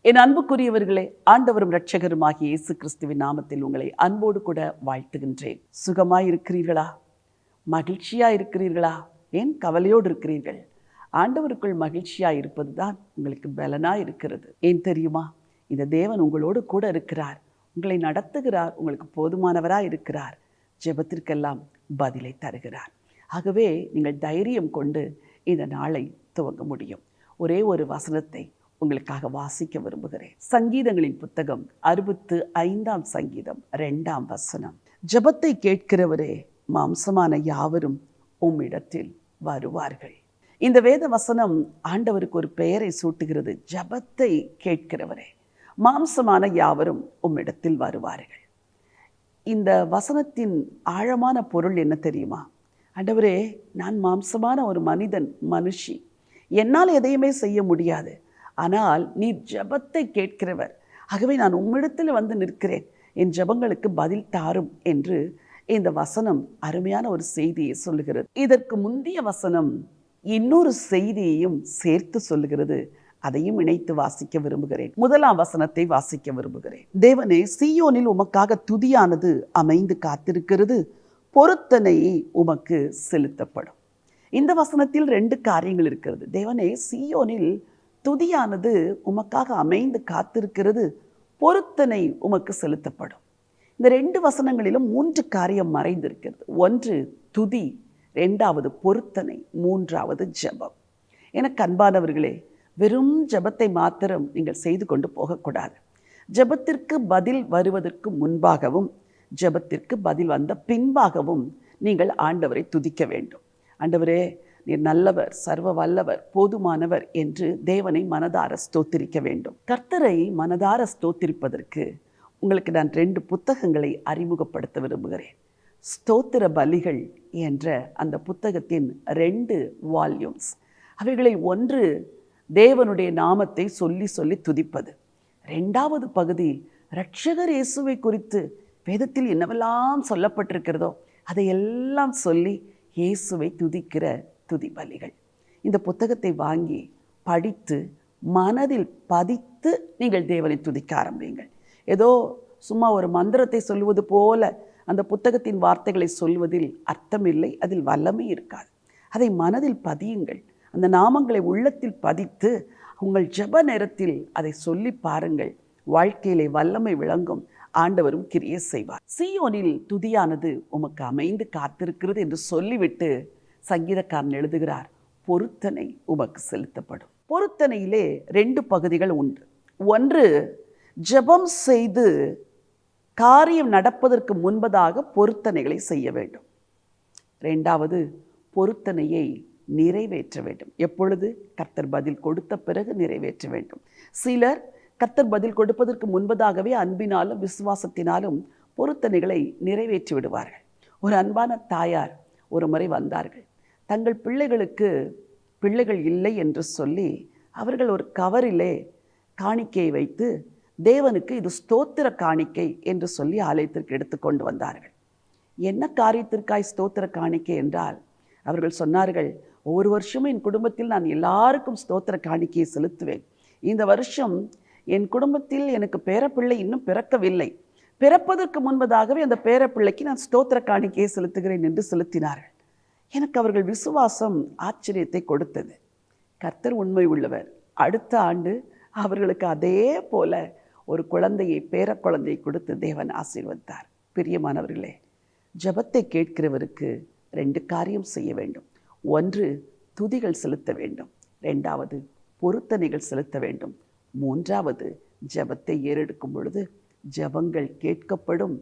என் அன்புக்குரியவர்களே, ஆண்டவரும் இரட்சகருமாகிய இயேசு கிறிஸ்துவின் நாமத்தில் உங்களை அன்போடு கூட வாழ்த்துகின்றேன். சுகமாய் இருக்கிறீர்களா? மகிழ்ச்சியா இருக்கிறீர்களா? ஏன் கவலையோடு இருக்கிறீர்கள்? ஆண்டவருக்குள் மகிழ்ச்சியா இருப்பது தான் உங்களுக்கு பலனா இருக்கிறது. ஏன் தெரியுமா? இந்த தேவன் உங்களோடு கூட இருக்கிறார், உங்களை நடத்துகிறார், உங்களுக்கு போதுமானவராய் இருக்கிறார், ஜெபத்திற்கெல்லாம் பதிலை தருகிறார். ஆகவே நீங்கள் தைரியம் கொண்டு இந்த நாளை துவங்க முடியும். ஒரே ஒரு வசனத்தை உங்களுக்காக வாசிக்க விரும்புகிறேன். சங்கீதங்களின் புத்தகம் 65ஆம் சங்கீதம் 2ஆம் வசனம். ஜெபத்தை கேட்கிறவரே, மாம்சமான யாவரும் உம்மிடத்தில் வருவார்கள். இந்த வேத வசனம் ஆண்டவருக்கு ஒரு பெயரை சூட்டுகிறது. ஜெபத்தை கேட்கிறவரே, மாம்சமான யாவரும் உம்மிடத்தில் வருவார்கள். இந்த வசனத்தின் ஆழமான பொருள் என்ன தெரியுமா? ஆண்டவரே, நான் மாம்சமான ஒரு மனுஷி, என்னால் எதையுமே செய்ய முடியாது, ஆனால் நீர் ஜெபத்தை கேட்கிறவர், ஆகவே நான் உம்மிடத்தில் வந்து நிற்கிறேன், என் ஜெபங்களுக்கு பதில் தாரும் என்று இந்த வசனம் அருமையான ஒரு செய்தியை சொல்லுகிறது. இதற்கு முந்தைய வசனம் இன்னொரு செய்தியையும் சேர்த்து சொல்லுகிறது. அதையும் இணைத்து வாசிக்க விரும்புகிறேன். 1ஆம் வசனத்தை வாசிக்க விரும்புகிறேன். தேவனே, சீயோனில் உமக்காக துதியானது அமைந்து காத்திருக்கிறது, பொருத்தனை உமக்கு செலுத்தப்படும். இந்த வசனத்தில் 2 காரியங்கள் இருக்கிறது. தேவனே, சீயோனில் துதியானது உமக்காக அமைந்து காத்திருக்கிறது, பொருத்தனை உமக்கு செலுத்தப்படும். இந்த 2 வசனங்களிலும் 3 காரியம் மறைந்திருக்கிறது. 1 துதி, 2வது பொருத்தனை, 3வது ஜெபம். எனக்கு அன்பானவர்களே, வெறும் ஜெபத்தை மாத்திரம் நீங்கள் செய்து கொண்டு போகக்கூடாது. ஜெபத்திற்கு பதில் வருவதற்கு முன்பாகவும் ஜெபத்திற்கு பதில் வந்த பின்பாகவும் நீங்கள் ஆண்டவரை துதிக்க வேண்டும். ஆண்டவரே, நீர் நல்லவர், சர்வ வல்லவர், போதுமானவர் என்று தேவனை மனதார ஸ்தோத்திரிக்க வேண்டும். கர்த்தரை மனதார ஸ்தோத்திரிப்பதற்கு உங்களுக்கு நான் 2 புத்தகங்களை அறிமுகப்படுத்த விரும்புகிறேன். ஸ்தோத்திர பலிகள் என்ற அந்த புத்தகத்தின் 2 வால்யூம்ஸ். அவைகளில் 1 தேவனுடைய நாமத்தை சொல்லி சொல்லி துதிப்பது. 2வது பகுதி இரட்சகர் இயேசுவை குறித்து வேதத்தில் என்னவெல்லாம் சொல்லப்பட்டிருக்கிறதோ அதையெல்லாம் சொல்லி இயேசுவை துதிக்கிற துதி பலிகள். இந்த புத்தகத்தை வாங்கி படித்து மனதில் பதித்து நீங்கள் தேவனை துதிக்க ஆரம்பியுங்கள். ஏதோ சும்மா ஒரு மந்திரத்தை சொல்லுவது போல அந்த புத்தகத்தின் வார்த்தைகளை சொல்வதில் அர்த்தமில்லை, அதில் வல்லமை இருக்காது. அதை மனதில் பதியுங்கள். அந்த நாமங்களை உள்ளத்தில் பதித்து உங்கள் ஜெப நேரத்தில் அதை சொல்லி பாருங்கள். வாழ்க்கையிலே வல்லமை விளங்கும், ஆண்டவரும் கிரியை செய்வார். சீயோனில் துதியானது உமக்கு அமைந்து காத்திருக்கிறது என்று சொல்லிவிட்டு சங்கீதக்காரன் எழுதுகிறார், பொருத்தனை உமக்கு செலுத்தப்படும். பொருத்தனையிலே 2 பகுதிகள் உண்டு. 1 ஜெபம் செய்து காரியம் நடப்பதற்கு முன்பதாக பொருத்தனைகளை செய்ய வேண்டும். 2வது பொருத்தனையை நிறைவேற்ற வேண்டும். எப்பொழுது? கர்த்தர் பதில் கொடுத்த பிறகு நிறைவேற்ற வேண்டும். சிலர் கர்த்தர் பதில் கொடுப்பதற்கு முன்பதாகவே அன்பினாலும் விசுவாசத்தினாலும் பொருத்தனைகளை நிறைவேற்றி விடுவார்கள். ஒரு அன்பான தாயார் ஒரு முறை வந்தார்கள். தங்கள் பிள்ளைகளுக்கு பிள்ளைகள் இல்லை என்று சொல்லி அவர்கள் ஒரு கவரிலே காணிக்கையை வைத்து தேவனுக்கு இது ஸ்தோத்திர காணிக்கை என்று சொல்லி ஆலயத்திற்கு எடுத்துக்கொண்டு வந்தார்கள். என்ன காரியத்திற்காய் ஸ்தோத்திர காணிக்கை என்றால், அவர்கள் சொன்னார்கள், ஒவ்வொரு வருஷமும் என் குடும்பத்தில் நான் எல்லாருக்கும் ஸ்தோத்திர காணிக்கையை செலுத்துவேன். இந்த வருஷம் என் குடும்பத்தில் எனக்கு பேரப்பிள்ளை இன்னும் பிறக்கவில்லை, பிறப்பதற்கு முன்பதாகவே அந்த பேரப்பிள்ளைக்கு நான் ஸ்தோத்திர காணிக்கையை செலுத்துகிறேன் என்று செலுத்தினார்கள். எனக்கு அவர்கள் விசுவாசம் ஆச்சரியத்தை கொடுத்தது. கர்த்தர் உண்மை உள்ளவர். அடுத்த ஆண்டு அவர்களுக்கு அதே போல ஒரு குழந்தையை, பேர குழந்தையை கொடுத்து தேவன் ஆசீர்வதித்தார். பிரியமானவர்களே, ஜெபத்தை கேட்கிறவருக்கு 2 காரியம் செய்ய வேண்டும். 1 துதிகள் செலுத்த வேண்டும், 2வது பொருத்தனைகள் செலுத்த வேண்டும், 3வது ஜெபத்தை ஏறெடுக்கும் பொழுது ஜெபங்கள் கேட்கப்படும்,